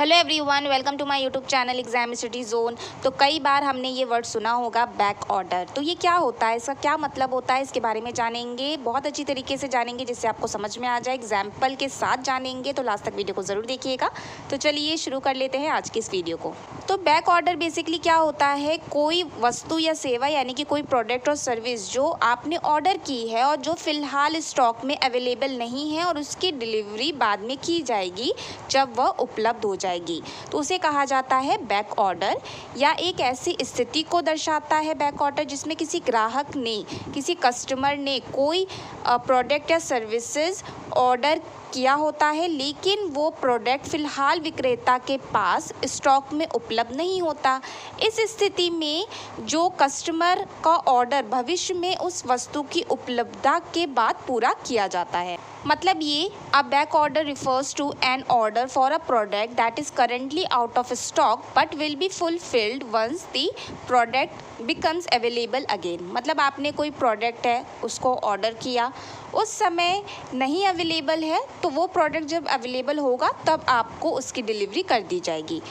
Hello everyone, welcome to my YouTube channel exam study zone. तो कई बार हमने ये वर्ड सुना होगा बैक ऑर्डर। तो ये क्या होता है, इसका क्या मतलब होता है, इसके बारे में जानेंगे, बहुत अच्छी तरीके से जानेंगे जिससे आपको समझ में आ जाए। एग्जाम्पल के साथ जानेंगे, तो लास्ट तक वीडियो को ज़रूर देखिएगा। तो चलिए शुरू कर लेते हैं आज की इस वीडियो को। तो बैक ऑर्डर बेसिकली क्या होता है, कोई वस्तु या सेवा यानी कि कोई प्रोडक्ट और सर्विस जो आपने ऑर्डर की है और जो फ़िलहाल स्टॉक में अवेलेबल नहीं है और उसकी डिलीवरी बाद में की जाएगी जब वह उपलब्ध हो जाएगी, तो उसे कहा जाता है बैक ऑर्डर। या एक ऐसी स्थिति को दर्शाता है बैक ऑर्डर जिसमें किसी ग्राहक ने, किसी कस्टमर ने कोई प्रोडक्ट या सर्विसेज ऑर्डर किया होता है, लेकिन वो प्रोडक्ट फ़िलहाल विक्रेता के पास स्टॉक में उपलब्ध नहीं होता। इस स्थिति में जो कस्टमर का ऑर्डर भविष्य में उस वस्तु की उपलब्धता के बाद पूरा किया जाता है। मतलब ये a back order refers to an order for a product that is currently out of stock but will be fulfilled once the product becomes available again. मतलब आपने कोई प्रोडक्ट है, उसको ऑर्डर किया, उस समय नहीं अवेलेबल है, तो वो प्रोडक्ट जब अवेलेबल होगा तब आपको उसकी डिलीवरी कर दी जाएगी।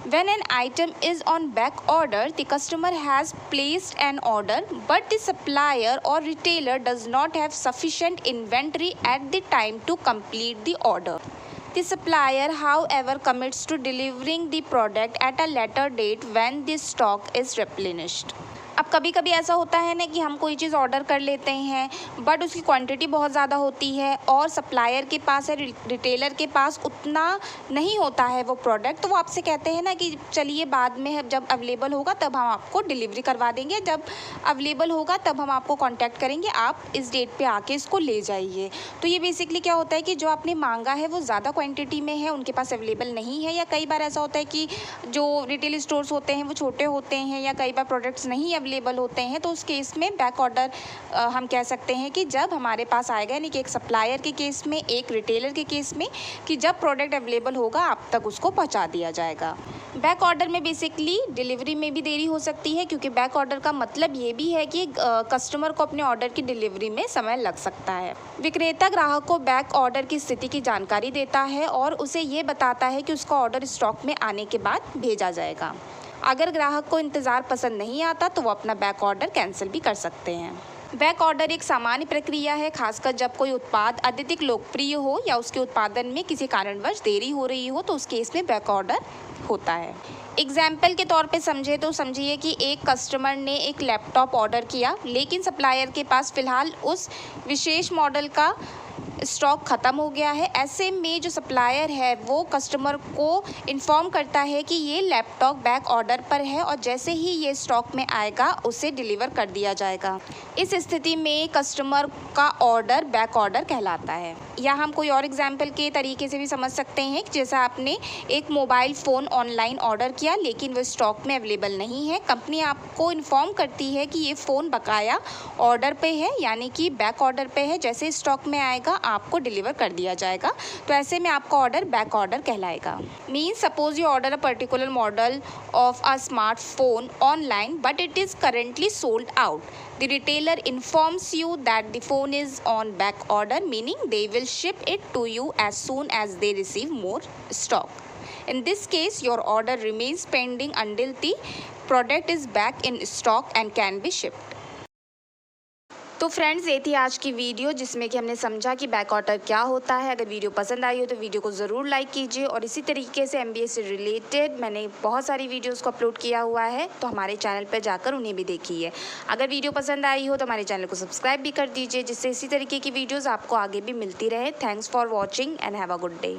When an item is on back order, the customer has placed an order, but the supplier or retailer does not have sufficient inventory at the time to complete the order. The supplier, however, commits to delivering the product at a later date when the stock is replenished. अब कभी कभी ऐसा होता है ना कि हम कोई चीज़ ऑर्डर कर लेते हैं बट उसकी क्वांटिटी बहुत ज़्यादा होती है और सप्लायर के पास या रिटेलर के पास उतना नहीं होता है वो प्रोडक्ट, तो वो आपसे कहते हैं ना कि चलिए बाद में जब अवेलेबल होगा तब हम आपको डिलीवरी करवा देंगे, जब अवेलेबल होगा तब हम आपको कांटेक्ट करेंगे, आप इस डेट पे आके इसको ले जाइए। तो ये बेसिकली क्या होता है कि जो आपने मांगा है वो ज़्यादा क्वान्टिटी में है, उनके पास अवेलेबल नहीं है। या कई बार ऐसा होता है कि जो रिटेल स्टोर्स होते हैं वो छोटे होते हैं या कई बार प्रोडक्ट्स नहीं अवेलेबल होते हैं, तो उस केस में बैक ऑर्डर हम कह सकते हैं कि जब हमारे पास आएगा, यानी कि एक सप्लायर के केस में, एक रिटेलर के केस में, कि जब प्रोडक्ट अवेलेबल होगा आप तक उसको पहुंचा दिया जाएगा। बैक ऑर्डर में बेसिकली डिलीवरी में भी देरी हो सकती है, क्योंकि बैक ऑर्डर का मतलब ये भी है कि कस्टमर को अपने ऑर्डर की डिलीवरी में समय लग सकता है। विक्रेता ग्राहक को बैक ऑर्डर की स्थिति की जानकारी देता है और उसे ये बताता है कि उसका ऑर्डर स्टॉक में आने के बाद भेजा जाएगा। अगर ग्राहक को इंतज़ार पसंद नहीं आता तो वो अपना बैक ऑर्डर कैंसिल भी कर सकते हैं। बैक ऑर्डर एक सामान्य प्रक्रिया है, खासकर जब कोई उत्पाद अत्यधिक लोकप्रिय हो या उसके उत्पादन में किसी कारणवश देरी हो रही हो, तो उस केस में बैक ऑर्डर होता है। एग्जाम्पल के तौर पे समझे तो समझिए कि एक कस्टमर ने एक लैपटॉप ऑर्डर किया, लेकिन सप्लायर के पास फ़िलहाल उस विशेष मॉडल का स्टॉक ख़त्म हो गया है। ऐसे में जो सप्लायर है वो कस्टमर को इन्फॉर्म करता है कि ये लैपटॉप बैक ऑर्डर पर है और जैसे ही ये स्टॉक में आएगा उसे डिलीवर कर दिया जाएगा। इस स्थिति में कस्टमर का ऑर्डर बैक ऑर्डर कहलाता है। या हम कोई और एग्जाम्पल के तरीके से भी समझ सकते हैं कि जैसा आपने एक मोबाइल फ़ोन ऑनलाइन ऑर्डर किया लेकिन वो स्टॉक में अवेलेबल नहीं है, कंपनी आपको इन्फॉर्म करती है कि ये फ़ोन बकाया ऑर्डर पे है, यानी कि बैक ऑर्डर पे है, जैसे स्टॉक में आएगा आपको डिलीवर कर दिया जाएगा। तो ऐसे में आपका ऑर्डर बैक ऑर्डर कहलाएगा। Means suppose you order a particular model of a smartphone online but it is currently sold out. The retailer informs you that the phone is on back order, meaning they will ship it to you as soon as they receive more stock. In this case, your order remains pending until the product is back in stock and can be shipped. तो friends, ये थी आज की video जिसमें कि हमने समझा कि बैक ऑर्डर क्या होता है। अगर वीडियो पसंद आई हो तो वीडियो को ज़रूर लाइक कीजिए और इसी तरीके से MBA से रिलेटेड मैंने बहुत सारी वीडियोस को अपलोड किया हुआ है, तो हमारे चैनल पर जाकर उन्हें भी देखिए। अगर वीडियो पसंद आई हो तो हमारे चैनल को सब्सक्राइब भी कर दीजिए, जिससे इसी तरीके की वीडियोज़ आपको आगे भी मिलती रहे। Thanks for watching and have a good day.